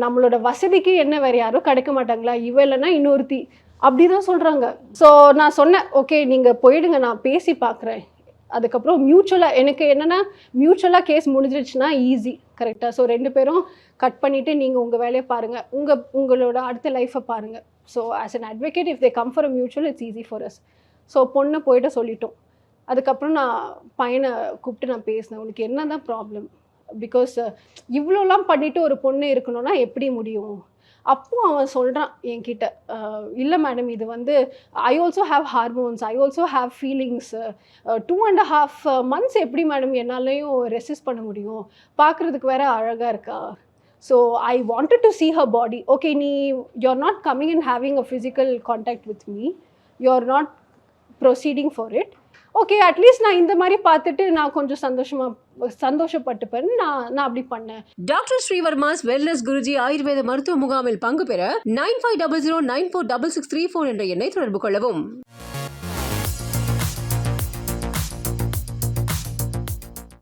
நம்மளோட வசதிக்கு என்ன வேறு யாரும் கிடைக்க மாட்டாங்களா, இவ இல்லைன்னா இன்னொருத்தி அப்படி தான் சொல்கிறாங்க. ஸோ நான் சொன்னேன், ஓகே நீங்கள் போயிடுங்க, நான் பேசி பார்க்குறேன். அதுக்கப்புறம் மியூச்சுவலாக எனக்கு என்னென்னா, மியூச்சுவலாக கேஸ் முடிஞ்சிடுச்சுன்னா ஈஸி, கரெக்டாக. ஸோ 2 பேரும் கட் பண்ணிவிட்டு நீங்கள் உங்கள் வேலையை பாருங்கள், உங்களோட அடுத்த லைஃப்பை பாருங்கள். So as an advocate if they come for a mutual it's easy for us. So பொண்ணை போய்ட்டு சொல்லிட்டோம். அதுக்கப்புறம் நான் பையனை கூப்பிட்டு நான் பேசினேன், உனக்கு என்ன தான் ப்ராப்ளம், பிகாஸ் இவ்வளோலாம் பண்ணிவிட்டு ஒரு பொண்ணு இருக்கணும்னா எப்படி முடியும். அப்போ அவன் சொல்கிறான் என்கிட்ட, இல்லை மேடம் இது வந்து I also have hormones, I also have feelings, 2.5 months எப்படி மேடம் என்னாலையும் ரெசிஸ்ட் பண்ண முடியும், பார்க்குறதுக்கு வேற அழகாக இருக்கா. So I wanted to see her body. Okay you're not coming and having a physical contact with me, you're not proceeding for it. Okay at least நான் இந்த மாதிரி பார்த்துட்டு நான் கொஞ்சம் சந்தோஷப்பட்டுப்பேன், நான் அப்படி பண்ணேன். டாக்டர் ஸ்ரீவர்மாஸ் வெல்னஸ் குருஜி ஆயுர்வேத மருத்துவ முகாமில் பங்கு பெற 9500946634 என்ற எண்ணை தொடர்பு கொள்ளவும்.